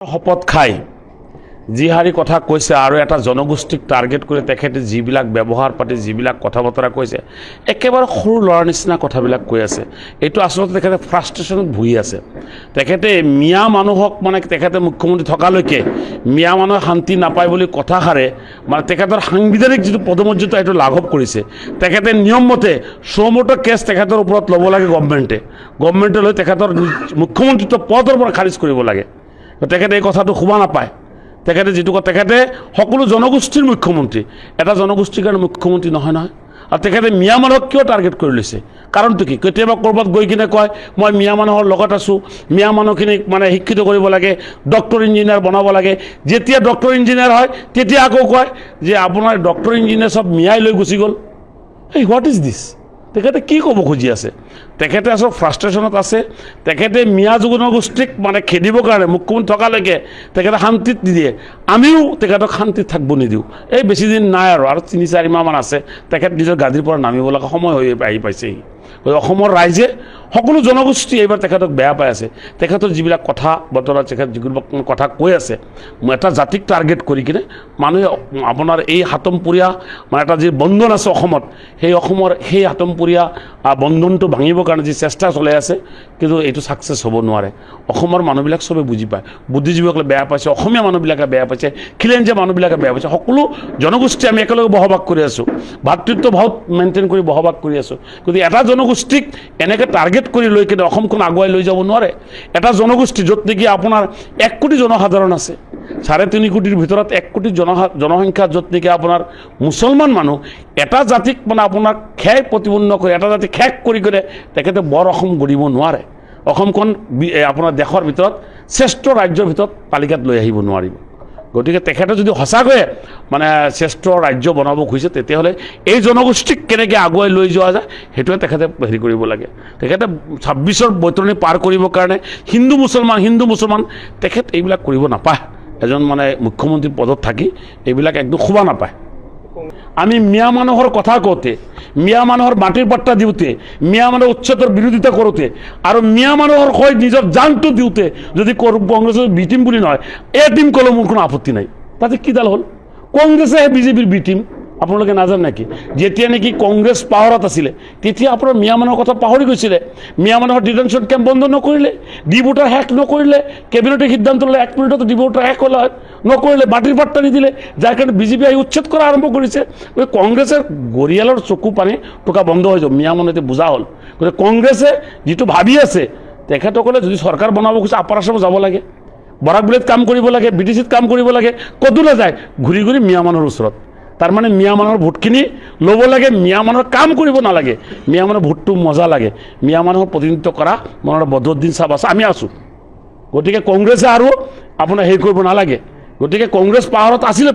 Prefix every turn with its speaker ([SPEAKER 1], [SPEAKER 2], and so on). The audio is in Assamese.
[SPEAKER 1] শপত খাই যি হাৰি কথা কৈছে আৰু এটা জনগোষ্ঠীক টাৰ্গেট কৰি তেখেতে যিবিলাক ব্যৱহাৰ পাতি যিবিলাক কথা বতৰা কৈছে একেবাৰে সৰু ল'ৰাৰ নিচিনা কথাবিলাক কৈ আছে। এইটো আচলতে তেখেতে ফ্ৰাষ্ট্ৰেশ্যনত ভুগি আছে। তেখেতে মিয়া মানুহক মানে তেখেতে মুখ্যমন্ত্ৰী থকালৈকে মিয়া মানুহে শান্তি নাপায় বুলি কথাষাৰে মানে তেখেতৰ সাংবিধানিক যিটো পদমৰ্যাদা এইটো লাঘৱ কৰিছে। তেখেতে নিয়মমতে শ্ৰমোটো কেছ তেখেতৰ ওপৰত ল'ব লাগে গভৰ্ণমেণ্টে লৈ তেখেতৰ মুখ্যমন্ত্ৰীত্ব পদৰ পৰা খাৰিজ কৰিব লাগে। তেখেতে এই কথাটো শুবা নাপায়। তেখেতে যিটো তেখেতে সকলো জনগোষ্ঠীৰ মুখ্যমন্ত্ৰী, এটা জনগোষ্ঠীৰ কাৰণে মুখ্যমন্ত্ৰী নহয় নহয়। আৰু তেখেতে মিয়া মানুহক কিয় টাৰ্গেট কৰি লৈছে কাৰণটো কি? কেতিয়াবা ক'ৰবাত গৈ কিনে কয় মই মিয়া মানুহৰ লগত আছোঁ, মিয়া মানুহখিনিক মানে শিক্ষিত কৰিব লাগে, ডক্টৰ ইঞ্জিনিয়াৰ বনাব লাগে। যেতিয়া ডক্টৰ ইঞ্জিনিয়াৰ হয় তেতিয়া আকৌ কয় যে আপোনাৰ ডক্টৰ ইঞ্জিনিয়াৰ চব মিয়াই লৈ গুচি গ'ল। এই হোৱাট ইজ দিছ? তেখেতে কি ক'ব খুজি আছে? তেখেতে আচল ফ্ৰাষ্ট্ৰেশ্যনত আছে। তেখেতে মিয়া জনগোষ্ঠীক মানে খেদিবৰ কাৰণে মুখ্যমন্ত্ৰী থকালৈকে তেখেতে শান্তিত নিদিয়ে। আমিও তেখেতক শান্তিত থাকিব নিদিওঁ। এই বেছি দিন নাই আৰু ৩-৪ মাহমান আছে তেখেত নিজৰ গাদীৰ পৰা নামিব লগা সময় হৈ আহি পাইছেহি। অসমৰ ৰাইজে সকলো জনগোষ্ঠী এইবাৰ তেখেতক বেয়া পাই আছে। তেখেতৰ যিবিলাক কথা বতৰা তেখেত যিবিলাক কথা কৈ আছে এটা জাতিক টাৰ্গেট কৰি কিনে মানুহে আপোনাৰ এই হাতমপুৰীয়া মানে এটা যি বন্ধন আছে অসমত, সেই অসমৰ সেই হাতমপুৰীয়া বন্ধনটো ভাঙিবৰ কাৰণে যি চেষ্টা চলাই আছে কিন্তু এইটো ছাকচেছ হ'ব নোৱাৰে। অসমৰ মানুহবিলাক চবে বুজি পায়। বুদ্ধিজীৱীসকলে বেয়া পাইছে, অসমীয়া মানুহবিলাকে বেয়া পাইছে, খিলেঞ্জীয়া মানুহবিলাকে বেয়া পাইছে। সকলো জনগোষ্ঠী আমি একেলগে বসবাস কৰি আছোঁ, ভাতৃত্ব ভাৱ মেইনটেইন কৰি বসবাস কৰি আছোঁ। গতিকে এটা জনগোষ্ঠীক এনেকৈ টাৰ্গেট কৰি লৈ কিনে অসমখন আগুৱাই লৈ যাব নোৱাৰে। এটা জনগোষ্ঠী য'ত নেকি আপোনাৰ 1 কোটি জনসাধাৰণ আছে, 3.5 কোটিৰ ভিতৰত 1 কোটি জনসংখ্যা য'ত নেকি আপোনাৰ মুছলমান মানুহ, এটা জাতিক মানে আপোনাৰ খেয় প্ৰতিপন্ন কৰি এটা জাতি শেষ কৰি কৰি তেখেতে বৰ অসম গঢ়িব নোৱাৰে। অসমখন আপোনাৰ দেশৰ ভিতৰত শ্ৰেষ্ঠ ৰাজ্যৰ ভিতৰত তালিকাত লৈ আহিব নোৱাৰিব। গতিকে তেখেতে যদি সঁচাকৈয়ে মানে শ্ৰেষ্ঠ ৰাজ্য বনাব খুজিছে তেতিয়াহ'লে এই জনগোষ্ঠীক কেনেকৈ আগুৱাই লৈ যোৱা যায় সেইটোৱে তেখেতে হেৰি কৰিব লাগে। তেখেতে 26ৰ বৈতৰণি পাৰ কৰিবৰ কাৰণে হিন্দু মুছলমান তেখেত এইবিলাক কৰিব নাপায়। এজন মানে মুখ্যমন্ত্ৰী পদত থাকি এইবিলাক একদম শুবা নাপায়। আমি মিয়া মানুহৰ কথা কওঁতে, মিয়া মানুহৰ মাটিৰ পাট্টা দিওঁতে, মিয়া মানুহৰ উচ্চতৰ বিৰোধিতা কৰোঁতে আৰু মিয়া মানুহৰ হৈ নিজৰ জানটো দিওঁতে যদি কংগ্ৰেছৰ বি টিম বুলি নহয় এ টিম ক'লেও মোৰ কোনো আপত্তি নাই। তাতে কিডাল হ'ল? কংগ্ৰেছে বিজেপিৰ বি টিম। আপোনালোকে নাজানে নেকি? যেতিয়া নেকি কংগ্ৰেছ পাৱাৰত আছিলে তেতিয়া আপোনাৰ মিয়া মানুহৰ কথা পাহৰি গৈছিলে। মিয়া মানুহৰ ডিটেনশ্যন কেম্প বন্ধ নকৰিলে, ডিভোটাৰ শেষ নকৰিলে, কেবিনেটে সিদ্ধান্ত ল'লে 1 মিনিটত ডিভোটাৰ শেষ হ'ল নকৰিলে, মাটিৰ পাট্টা নিদিলে, যাৰ কাৰণে বিজেপি আহি উচ্ছেদ কৰা আৰম্ভ কৰিছে। গতিকে কংগ্ৰেছৰ গৰিয়ালৰ চকু পানী টকা বন্ধ হৈ যাব। মিয়া মানুহ এতিয়া বুজা হ'ল। গতিকে কংগ্ৰেছে যিটো ভাবি আছে তেখেতসকলে যদি চৰকাৰ বনাব খুজিছে আপাৰ আছামত যাব লাগে, বৰাকবিলত কাম কৰিব লাগে, BTCত কাম কৰিব লাগে, ক'তো নাযায়, ঘূৰি ঘূৰি মিয়া মানুহৰ ওচৰত। তাৰমানে মিয়া মানুহৰ ভোটখিনি ল'ব লাগে, মিয়া মানুহৰ কাম কৰিব নালাগে। মিয়া মানুহৰ ভোটটো মজা লাগে। মিয়া মানুহৰ প্ৰতিনিধিত্ব কৰা মনৰ বদৰুদ্দিন চাহাব আছে, আমি আছোঁ। গতিকে কংগ্ৰেছে আৰু আপোনাৰ হেৰি কৰিব নালাগে। গতিকে কংগ্ৰেছ পাৱাৰত আছিলে